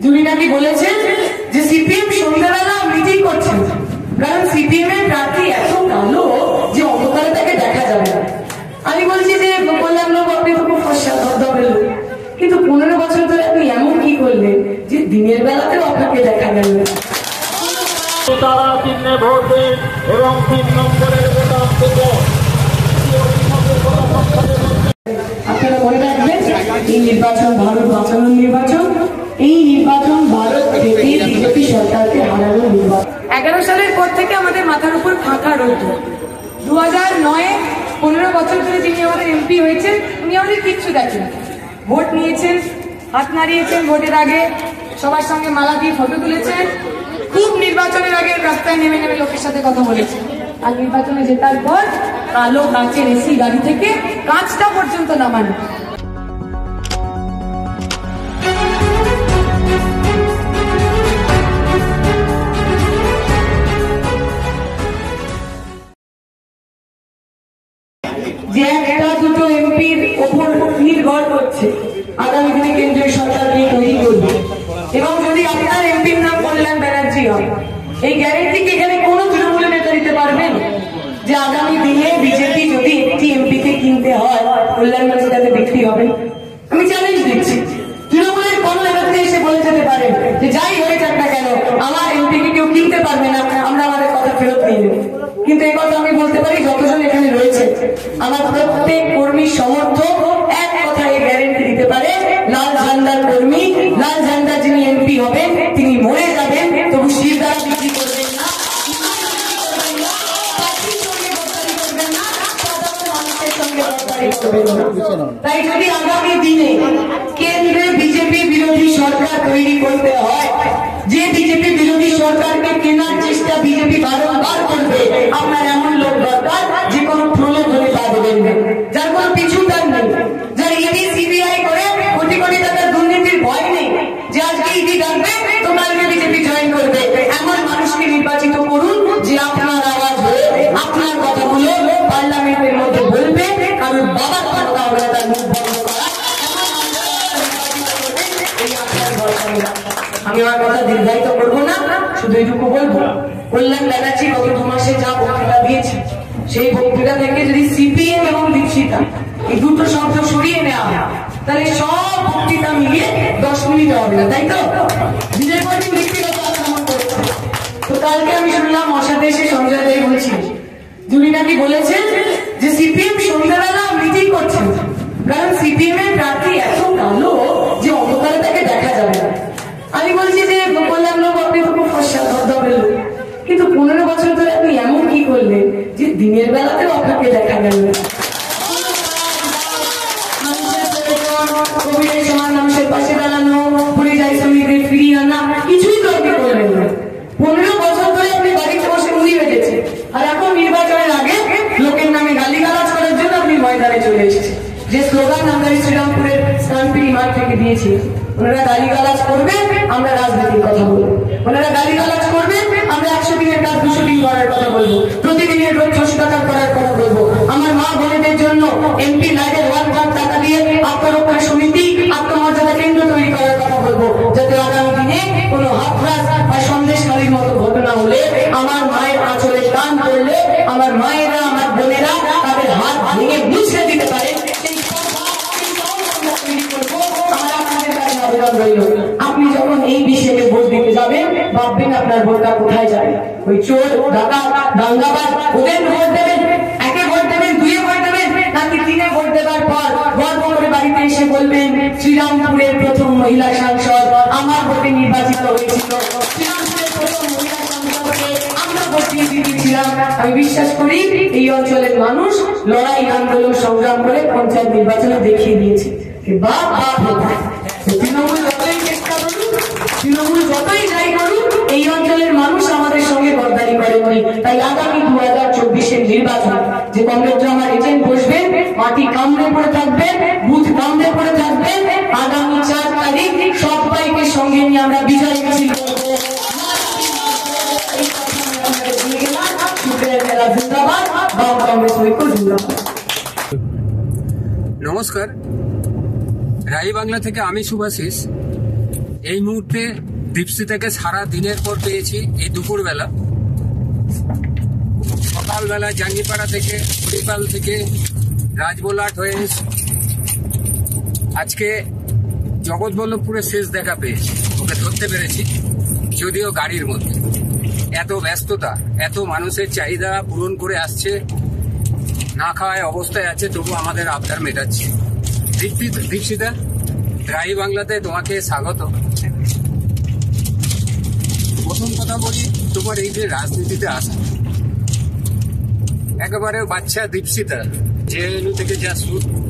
Julie নাকি বলেছেন যে সিপিএম সন্ধ্যাবেলা মিটিং করছেন, কারণ সিপিএম এর প্রার্থী এত কালো যে অন্ধকারে তাকে দেখা যাবে না। আমি বলছি যে বললাম না, আপনি তো খুব ফর্সা ধবধবে লোক, কিন্তু 15 বছর ধরে আপনি এমন কি করলেন যে দিনের বেলাতেও আপনাকে দেখা গেল না। তারা চিহ্নে ভোট দেন এবং 3 নম্বরের বোতাম থেকে আপনারা মনে রাখবেন, এই নির্বাচন ভারত বাঁচানোর নির্বাচন, এই নির্বাচন ভারত থেকে বিজেপি সরকারকে হারানোর নির্বাচন। 11 সালের পর থেকে আমাদের মাথার উপর ফাঁকা রইত। 2009-এ 15 বছর ধরে যিনি আমাদের এমপি হয়েছেন, উনি আমাদের কিচ্ছু দেখেন, ভোট নিয়েছেন, হাত নাড়িয়েছেন ভোটের আগে, সবার সঙ্গে মালা দিয়ে ফটো তুলেছেন, খুব নির্বাচনের আগে রাস্তায় নেমে নেমে লোকের সাথে কথা বলেছেন। আর নির্বাচনে জেতার পর কালো কাঁচের এসি গাড়ি থেকে কাঁচটা পর্যন্ত নামানো। যে একটা দুটো এমপির ওপর নির্ভর করছে আগামী দিনে কেন্দ্রীয় সরকারকে তৈরি করবে, এবং যদি আপনার এমপির নাম কল্যাণ ব্যানার্জি হয়, এই গ্যারেন্টি কি এখানে কোনো তৃণমূল নেতা দিতে পারবেন যে আগামী দিনে বিজেপি যদি একটি এমপিকে কিনতে হয়, কল্যাণ ব্যানার্জি তাতে বিক্রি হবে? আমি চ্যালেঞ্জ দিচ্ছি, তৃণমূলের কোন নেতাকে এসে বলে যেতে পারেন যে যাই হয়ে যাক না কেন আমার এমপিকে কেউ কিনতে পারবে না, আমরা আমাদের কথা ফেরত নিয়ে নেব। কিন্তু এই কথা আমি বলতে পারি, যতজন এখানে রয়েছে আমার প্রত্যেক কর্মীর সমর্থক এক কথায় গ্যারেন্টি দিতে পারে, লাল ঝান্ডার কর্মী, লাল ঝান্ডা যিনি এমপি হবেন তিনি মরে যাবেন, তবু শির দ্বারা বিক্রি করবেন না, তাই যদি আগামী দিনে কেন্দ্রে বিজেপি বিরোধী সরকার তৈরি করতে হয়, যে বিজেপি বিরোধী সরকারকে কেনার চেষ্টা বিজেপি বারংবার করবে, আপনার এমন লোক দরকার যে কোনো প্রলোভনে পা দেবেন না, যার কোনো পিছুটান নেই, যার ইডি সিবিআই করে কোটি কোটি টাকার দুর্নীতির ভয় নেই, যে আজকে ইডি ডাকবে তো কালকে বিজেপি জয়েন করবে, এমন মানুষকে নির্বাচিত করুন যে আপনার আওয়াজ হয়ে আপনার কথাগুলো পার্লামেন্টের মধ্যে বলবে, কারণ বাবার কথা হবে তার মুখ বন্ধ করা। আমি আমার কথা দীর্ঘায়িত করবো না, শুধু এইটুকু বলবো, কল্যাণ ব্যানার্জি গত 2 মাসে যা বক্তৃতা দিয়েছে, সেই বক্তৃতা থেকে যদি সিপিএম এবং দীক্ষিতা এই দুটো শব্দ সরিয়ে নেওয়া হয়, তাহলে সব বক্তৃতা মিলিয়ে 10 মিনিট হবে না, তাই তো? বিজয় পার্টি ব্যক্তিগত আক্রমণ করছে। তো কালকে আমি শুনলাম অসাধে এসে সঞ্জয় রায় বলছি, জুলি নাকি বলেছেন যে সিপিএম সন্ধ্যাবেলা মিটিং করছেন, কারণ সিপিএম এর প্রার্থী এত কালো যে অন্ধকারে তাকে দেখা যাবে না। আমি বলছি যে বললাম না, আপনি তো খুব ফর্সা ধবধবে লোক, কিন্তু 15 বছর ধরে আপনি এমন কি করলেন যে দিনের বেলাতেও আপনাকে দেখা গেল না? কোভিডের সময় মানুষের পাশে দাঁড়ানো, পরিযায়ী শ্রমিকদের ফিরিয়ে আনা, কিছুই তো আপনি করলেন না। 15 বছর ধরে আপনি বাড়িতে বসে মুড়ি বেঁধেছেন, আর এখন নির্বাচনের আগে লোকের নামে গালিগালাজ করার জন্য আপনি ময়দানে চলে এসেছেন। যে স্লোগান আমরা শ্রীরামপুরের স্থানপিড়ি মাঠ থেকে দিয়েছি, ওনারা গালিগালাজ করবে, আমরা রাজনীতির কথা বলবো, ওনারা গালিগালাজ করবে, আমরা 100 দিনের কাজ 200 দিন করার কথা বলবো, প্রতিদিনের রোজ 600 টাকা করার কথা বলবো, আমার মা বোনেদের জন্য এমপি লাইনের 1 লাখ টাকা দিয়ে আত্মরক্ষা সমিতি, আত্মমর্যাদা কেন্দ্র তৈরি করার কথা বলবো, যাতে আগামী দিনে কোনো হাতরাস বা সন্দেশকারীর মতো ঘটনা হলে, আমার মায়ের আঁচলে টান করলে আমার মায়েরা, আমার বোনেরা তাদের হাত ভেঙে মুছড়ে দিতে পারে, আপনি যখন এই বিষয়ে ভোট দিতে যাবেন, ভাববেন আপনার ভোটটা কোথায় যাবে। ওই চোর, ডাকাত, দাঙ্গাবাজ ওদের ভোট দেবেন, 1-এ ভোট দেবেন, 2-এ ভোট দেবেন, নাকি 3-এ ভোট দেওয়ার পর গর্ব করে বাড়িতে এসে বলবেন শ্রীরামপুরের প্রথম মহিলা সাংসদ আমার ভোটে নির্বাচিত হয়েছিল, শ্রীরামপুরের প্রথম মহিলা সাংসদকে আমরা ভোট দিয়ে দিয়েছিলাম। আমি বিশ্বাস করি এই অঞ্চলের মানুষ লড়াই, আন্দোলন, সংগ্রাম করে পঞ্চায়েত নির্বাচনে দেখিয়ে দিয়েছে বাপ বাপ হতে। তৃণমূল যতই চেষ্টা করুন, তৃণমূল যতই যাই করুন, এই অঞ্চলের মানুষ আমাদের সঙ্গে গদ্দারি করেনি। তাই আগামী 2024-এর নির্বাচন যে কংগ্রেস আমার এজেন্ট বসবেন, মাটি কামড়ে পড়ে থাকবেন, বুথ কামড়ে পড়ে থাকবেন, আগামী 4 তারিখ সবাইকে সঙ্গে নিয়ে আমরা বিজয় মিছিল করবো। নমস্কার, রাই বাংলা থেকে আমি শুভাশিস। এই মুহূর্তে দীপশিতাকে সারা দিনের পর পেয়েছি এই দুপুরবেলা। সকালবেলা জাঙ্গিপাড়া থেকে, হরিপাল থেকে রাজবোলাট হয়ে আজকে জগৎবল্লভপুরে শেষ দেখা পেয়েছি। ওকে ধরতে পেরেছি, যদিও গাড়ির মধ্যে। এত ব্যস্ততা, এত মানুষের চাহিদা পূরণ করে আসছে, না খাওয়ায় অবস্থায় আছে, তবু আমাদের আবদার মেটাচ্ছে। দীপশিতা, রাই বাংলাতে তোমাকে স্বাগত। প্রথম কথা বলি, তোমার এই যে রাজনীতিতে আসা, একেবারে বাচ্চা দীপশিতা, জেএনইউ থেকে যা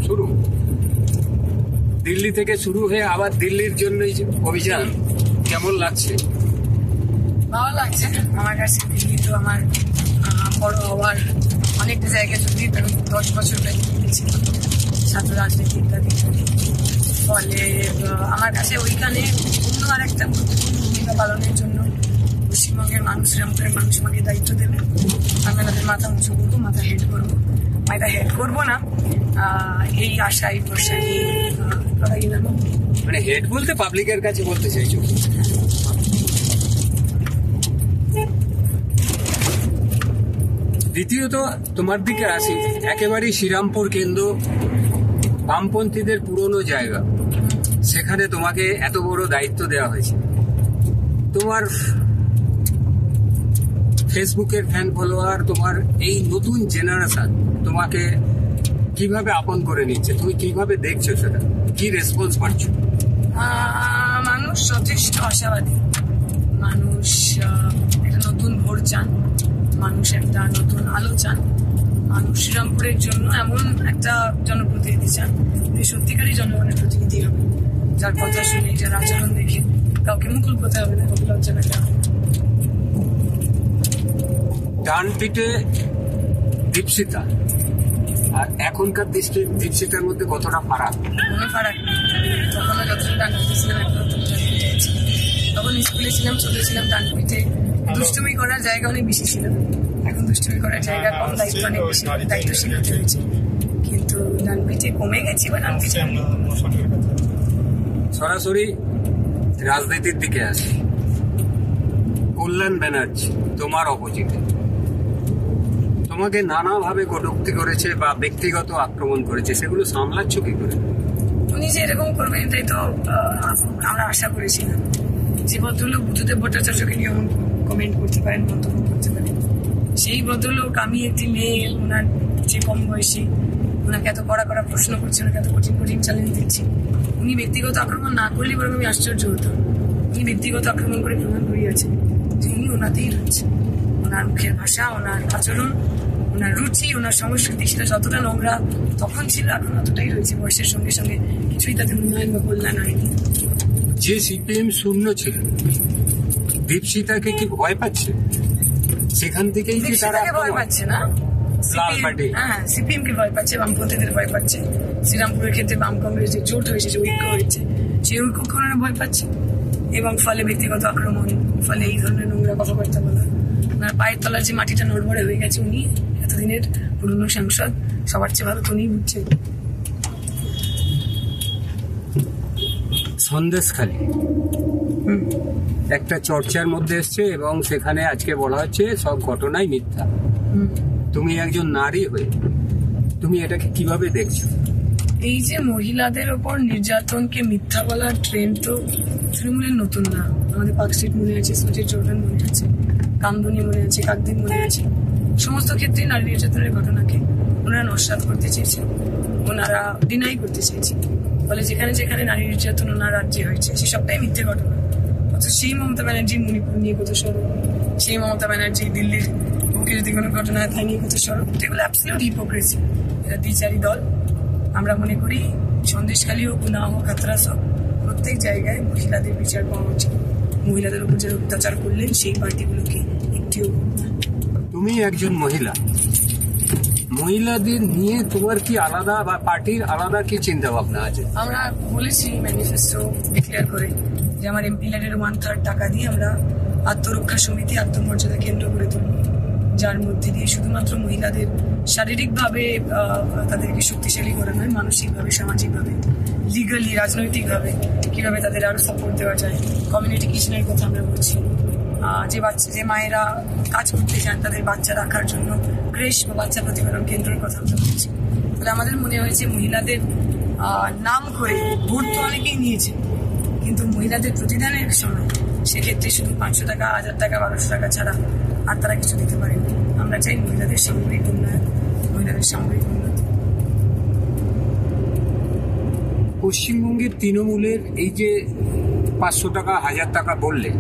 শুরু, দিল্লি থেকে শুরু হয়ে আবার দিল্লির জন্য অভিযান, কেমন লাগছে? ভালো লাগছে আমার কাছে। দিল্লি তো আমার বড় হওয়ার অনেকটা জায়গায়, যদি 10 বছর গেছি ছাত্র রাজনীতি ইত্যাদি। ফলে আমার কাছে ওইখানে অন্য আর একটা ভূমিকা পালনের জন্য পশ্চিমবঙ্গের মানুষ, রামপুরের মানুষ আমাকে দায়িত্ব দেবে। আমি ওদের মাথা উঁচু করবো, মাথা হেড করবো না, এই আশাই ভরসায় করাই না। মানে হেড বলতে পাবলিকের কাছে বলতে চাইছো? দ্বিতীয়ত তোমার দিকে আসি, একেবারেই শ্রীরামপুর কেন্দ্র, বামপন্থীদের পুরনো জায়গা, সেখানে তোমাকে এত বড় দায়িত্ব দেওয়া হয়েছে। তোমার ফেসবুকের ফ্যান ফলোয়ার, তোমার এই নতুন জেনারেশন তোমাকে কিভাবে আপন করে নিচ্ছে, তুমি কিভাবে দেখছো সেটা, কি রেসপন্স পাচ্ছ? মানুষ যথেষ্ট আশাবাদী। মানুষ একটা নতুন ভোর চান, মানুষ একটা নতুন আলো চান, মানুষ শ্রীরামপুরের জন্য এমন একটা জনপ্রতিনিধি চান যে সত্যিকারই জনগণের প্রতিনিধি হবে, যার কথা শুনে, যার আচরণ দেখে কাউকে মুকুল করতে হবে না, কাউকে লজ্জা পেতে হবে। ডান পিঠে দীপশিতা আর এখনকার দীপশিতার মধ্যে কতটা ফারাক? কোনো ফারাক নেই। তখনও যতটা ডান পিঠে ছিলাম, এখন তখন স্কুলে ছিলাম, ছোট ছিলাম, ডান পিঠে দুষ্টুমি করার জায়গা অনেক বেশি ছিল। এখন দুষ্টুমি করার জায়গা কম, দায়িত্ব অনেক বেশি, দায়িত্বশীল হতে হয়েছে। কিন্তু ডান পিঠে কমে গেছি বা ডান পিঠে। সরাসরি রাজনীতির দিকে আসি। কল্যাণ ব্যানার্জি তোমার অপোজিটে, তোমাকে নানাভাবে কটূক্তি করেছে বা ব্যক্তিগত আক্রমণ করেছে, সেগুলো সামলাচ্ছ কি করে? উনি যে এরকম করবেন এটাই তো আমরা আশা করেছিলাম। যে ভদ্রলোক বুদ্ধদেব ভট্টাচার্যকে নিয়ে কমেন্ট করতে পারেন, মন্তব্য করতে পারেন, সেই ভদ্রলোক, আমি একটি মেয়ে, ওনার যে কম বয়সী, ওনাকে এত কড়া প্রশ্ন করছি, ওনাকে এত কঠিন চ্যালেঞ্জ দিচ্ছি। উনি ব্যক্তিগত আক্রমণ না করলে বরং আমি আশ্চর্য হতাম। উনি ব্যক্তিগত আক্রমণ করে প্রমাণ করিয়েছেন যে উনি ওনাতেই রয়েছে। ওনার মুখের ভাষা, ওনার আচরণ, ওনার রুচি, ওনার সংস্কৃতি, সেটা যতটা নোংরা তখন ছিল, এখন অতটাই রয়েছে। বয়সের সঙ্গে সঙ্গে কিছুই তাদের উন্নয়ন বা কল্যাণ হয়নি। যে সিপিএম শূন্য ছিল, দীপশিতাকে কি ভয় পাচ্ছে? সেখান থেকেই কি তারা ভয় পাচ্ছে না? হ্যাঁ, সিপিএম কে ভয় পাচ্ছে, বামপন্থীদের ভয় পাচ্ছে। শ্রীরামপুরের ক্ষেত্রে বাম কংগ্রেস যে জোট হয়েছে, যে ঐক্য হয়েছে, সেই ঐক্যকে ওনারা ভয় পাচ্ছে। এবং ফলে ব্যক্তিগত আক্রমণ, ফলে এই ধরনের নোংরা কথাবার্তা বলা, ওনার পায়ের তলার যে মাটিটা নড়বড়ে হয়ে গেছে, উনি এতদিনের পুরনো সাংসদ, সবার চেয়ে ভালো উনিই বুঝছেন। সন্দেশখালী একটা চর্চার মধ্যে এসছে এবং সেখানে আজকে বলা হচ্ছে সব ঘটনাই মিথ্যা। তুমি একজন নারী হয়ে তুমি এটাকে কিভাবে দেখছো? এই যে মহিলাদের ওপর নির্যাতনকে মিথ্যা বলার ট্রেন্ড তো তৃণমূলের নতুন না। আমাদের পার্কস্ট্রিট মনে আছে, সুজিত চৌহান মনে আছে, কামদুনি মনে আছে, কাকদিন মনে আছে। সমস্ত ক্ষেত্রে নারী নির্যাতনের ঘটনাকে ওনারা নস্যাৎ করতে চেয়েছে, ওনারা ডিনাই করতে চেয়েছে। ফলে যেখানে যেখানে নারী নির্যাতন ওনার রাজ্যে হয়েছে, সে সবটাই মিথ্যে ঘটনা। অথচ সেই মমতা ব্যানার্জির মণিপুর নিয়ে কত সরব, সেই মমতা ব্যানার্জি দিল্লির বুকে যদি কোনো ঘটনা থাকে নিয়ে কত সরব, এগুলো অ্যাবসলিউট হিপোক্রেসি। এরা দ্বিচারী দল। আমরা মনে করি সন্দেশখালী হোক, গুনা হোক, হাতরাস হোক, প্রত্যেক জায়গায় মহিলাদের বিচার পাওয়া উচিত। মহিলাদের উপর যে অত্যাচার করলেন সেই পার্টিগুলোকে একটিও। তুমি একজন মহিলা, মহিলাদের নিয়ে তোমার কি আলাদা বা পার্টির আলাদা কি চিন্তা ভাবনা আছে? আমরা বলেছি ম্যানিফেস্টো ডিক্লেয়ার করে যে আমার এমপি ল্যাডের 1/3 টাকা দিয়ে আমরা আত্মরক্ষা সমিতি, আত্মমর্যাদা কেন্দ্র করে তুলব, যার মধ্যে দিয়ে শুধুমাত্র মহিলাদের শারীরিকভাবে তাদেরকে শক্তিশালী করা নয়, মানসিকভাবে, সামাজিকভাবে, লিগালি, রাজনৈতিকভাবে কিভাবে তাদের আরো সাপোর্ট দেওয়া যায়। কমিউনিটি কিচেনের কথা আমরা বলছি, যে মায়েরা কাজ করতে চান তাদের বাচ্চা রাখার জন্য ক্রেশ বা বাচ্চা প্রতিপালন কেন্দ্রের কথা আমরা বলছি। তাহলে আমাদের মনে হয়েছে মহিলাদের নাম করে ভোট তো অনেকেই নিয়েছে, কিন্তু মহিলাদের প্রতিদানের সময় সেক্ষেত্রে শুধু 500 টাকা, 1000 টাকা, 1200 টাকা ছাড়া আর তারা কিছু দিতে পারেন। আমরা চাই মহিলাদের সামগ্রিক উন্নয়ন, মহিলাদের সামগ্রিক উন্নতি। পশ্চিমবঙ্গের তৃণমূলের এই যে 500 টাকা, 1000 টাকা বললে,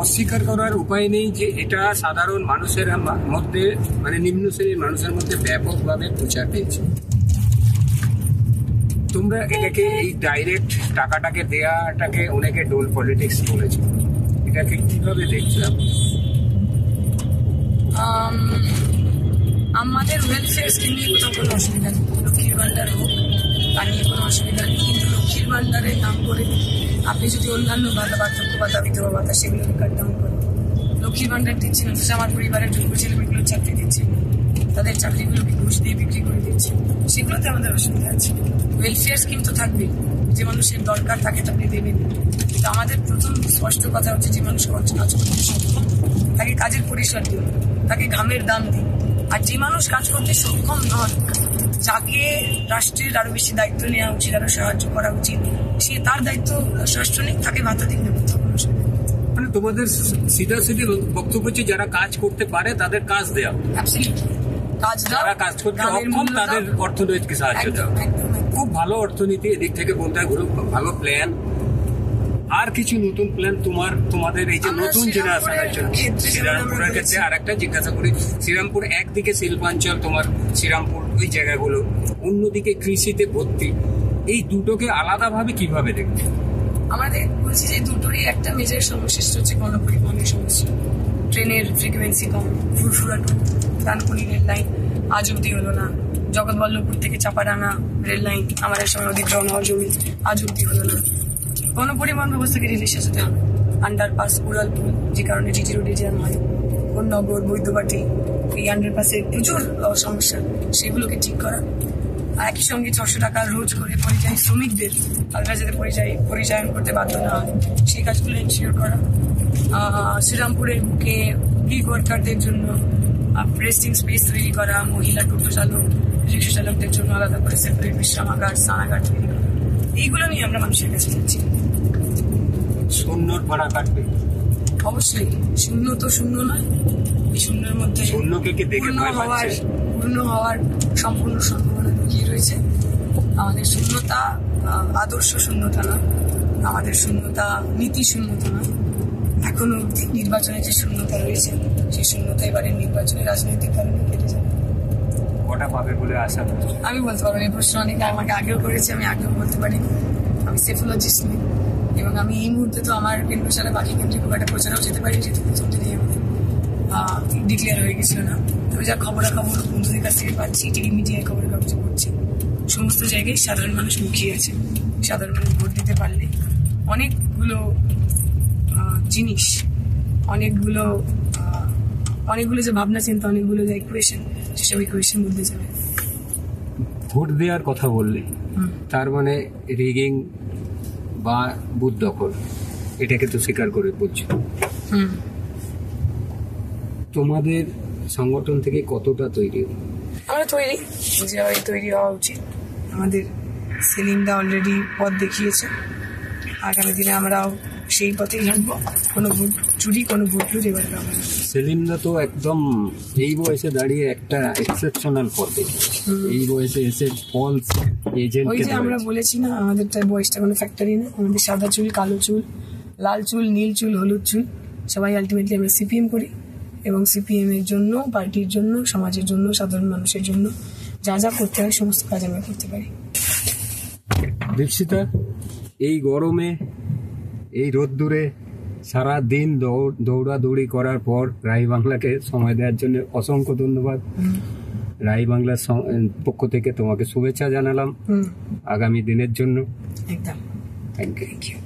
অস্বীকার করার উপায় নেই যে এটা সাধারণ মানুষের মধ্যে, মানে নিম্ন শ্রেণীর মানুষের মধ্যে ব্যাপকভাবে প্রচার পেয়েছে। তোমরা এটাকে, এই ডাইরেক্ট টাকাটাকে দেওয়াটাকে অনেকে ডোল পলিটিক্স বলেছে, এটাকে কিভাবে দেখছিলাম? আমাদের ওয়েলফেয়ার স্কিম নিয়ে কোথাও কোনো অসুবিধা নেই, লক্ষ্মীর ভান্ডার হোক তা নিয়ে কোনো অসুবিধা নেই, কিন্তু লক্ষ্মীর ভান্ডারের নাম করে আপনি যদি অন্যান্য ভাতা, বার্ধক্য ভাতা, বিধবা ভাতা সেগুলোকে কাট ডাউন করেন, লক্ষ্মীর ভান্ডার দিচ্ছেন, অথচ আমার পরিবারের যোগ্য ছেলেমেয়েগুলোর চাকরি দিচ্ছেন, তাদের চাকরিগুলোকে ঘুষ দিয়ে বিক্রি করে দিচ্ছে, সেগুলোতে আমাদের অসুবিধা আছে। ওয়েলফেয়ার স্কিম তো থাকবেই, যে মানুষের দরকার তাকে আপনি দেবেন, কিন্তু আমাদের প্রথম স্পষ্ট কথা হচ্ছে যে মানুষ কাজ করতে সক্ষম তাকে কাজের পরিসর দিন, তাকে ঘামের দাম দিন। আর যে মানুষ কাজ করতে সক্ষম নন, যাকে রাষ্ট্রের আরো বেশি দায়িত্ব নেওয়া উচিত, আরো সাহায্য করা উচিত, সে তার দায়িত্ব রাষ্ট্র নিক, তাকে ভাতা দিন। মানে তোমাদের সিধা বক্তব্য হচ্ছে যারা কাজ করতে পারে তাদের কাজ দেওয়া, যারা কাজ করতে অক্ষম তাদের অর্থনৈতিক সাহায্য দেওয়া। খুব ভালো অর্থনীতি, এদিক থেকে বলতে হয় ভালো প্ল্যান। আর কিছু নতুন প্ল্যান তোমাদের এই যে নতুন জেনারেশনের জন্য? শ্রীরামপুরের ক্ষেত্রে আর একটা জিজ্ঞাসা করি, শ্রীরামপুর একদিকে শিল্পাঞ্চল, তোমার শ্রীরামপুর ওই জায়গাগুলো, অন্যদিকে কৃষিতে ভর্তি, এই দুটোকে আলাদাভাবে কিভাবে দেখবে? আমাদের বলছি যে দুটোরই একটা মেজর সমস্যা হচ্ছে গণপরিবহনের সমস্যা। ট্রেনের ফ্রিকোয়েন্সি কম, ফুরফুরা টু ডানকুনি রেল লাইন আজ অব্দি হলো না। জগৎবল্লভপুর থেকে চাপাডাঙ্গা রেল লাইন আমাদের সময় অধিগ্রহণ হওয়া জমি, আজ অব্দি হলো না। গণপরিবহন ব্যবস্থাকে রিলিজ সাজাতে হবে, আন্ডারপাস, উড়ালপুল, যে কারণে জিটি রোডে জ্যাম হয়, কোন্নগর, বৈদ্যবাটি, এই আন্ডারপাসের প্রচুর সমস্যা, সেগুলোকে ঠিক করা। একই সঙ্গে 600 টাকা রোজ করে পরিযায়ী শ্রমিকদের তারা যাতে পরিচায়ন করতে বাধ্য না হয়, সেই কাজগুলো এনশিওর করা। শ্রীরামপুরের বুকে গিগ ওয়ার্কারদের জন্য রেস্টিং স্পেস তৈরি করা, মহিলা টোটো চালক, রিক্সা চালকদের জন্য আলাদা করে সেপারেট বিশ্রামাগার, স্নানাগার তৈরি করা, এইগুলো নিয়ে আমরা মানুষের কাছে যাচ্ছি। শূন্যর ভাড়া কাটবে অবশ্যই, শূন্য তো শূন্য নয়, এই শূন্যের মধ্যে পূর্ণ হওয়ার সম্পূর্ণ সম্ভাবনা লুকিয়ে রয়েছে। আমাদের শূন্যতা আদর্শ শূন্যতা না, আমাদের শূন্যতা নীতি শূন্যতা না। এখনো অব্দি নির্বাচনে যে শূন্যতা রয়েছে, সেই শূন্যতা এবারে নির্বাচনে রাজনৈতিক কারণে কেটে যাবে। কটা পাবে বলে আশা করছি? আমি বলতে পারবো না, এই প্রশ্ন অনেকে আমাকে আগেও করেছে, আমি আগেও বলতে পারি। আমি সেফোলজিস্ট নই, এবং আমি এই মুহূর্তে তো আমার কেন্দ্র সারা বাকি কেন্দ্রে খুব একটা প্রচারও যেতে পারি, যেহেতু প্রথম দিনেই ডিক্লেয়ার হয়ে গেছিল না। তবে যা খবরাখবর বন্ধুদের কাছ থেকে পাচ্ছি, টিভি মিডিয়ায় খবরের কাগজে পড়ছি, সমস্ত জায়গায় সাধারণ মানুষ মুখিয়ে আছে। সাধারণ মানুষ ভোট দিতে পারলে অনেকগুলো জিনিস, অনেকগুলো যে ভাবনা চিন্তা, অনেকগুলো যে ইকুয়েশন, সেসব ইকুয়েশন বদলে যাবে। ভোট দেওয়ার কথা বললে, তার মানে রিগিং বা বুথ দখল, এটাকে তো স্বীকার করে বলছো। তোমাদের সংগঠন থেকে কতটা তৈরি? আমরা তৈরি, যেভাবে তৈরি হওয়া উচিত। আমাদের সেলিমদা অলরেডি পথ দেখিয়েছে, আগামী দিনে আমরাও সেই পথেই হাঁটবো। কোনো ভোট চুরি, কোনো ভোট লুট এবার আমরা। সেলিমদা তো একদম এই বয়সে দাঁড়িয়ে একটা এক্সেপশনাল পথে, এই বয়সে এসে ফলস এজেন্ট। ওই যে আমরা বলেছি না, আমাদের বয়সটা কোনো ফ্যাক্টরি না। আমাদের সাদা চুল, কালো চুল, লাল চুল, নীল চুল, হলুদ চুল, সবাই আলটিমেটলি আমরা সিপিএম করি, এবং সিপিএম এর জন্য, পার্টির জন্য, সমাজের জন্য, সাধারণ মানুষের জন্য যা যা করতে হয় সমস্ত কাজ আমরা করতে পারি। দীপশিতা, এই গরমে, এই রোদ্দুরে সারা দিন দৌড়াদৌড়ি করার পর রাই বাংলাকে সময় দেওয়ার জন্য অসংখ্য ধন্যবাদ। রাই বাংলার পক্ষ থেকে তোমাকে শুভেচ্ছা জানালাম আগামী দিনের জন্য। একদম, থ্যাংক ইউ।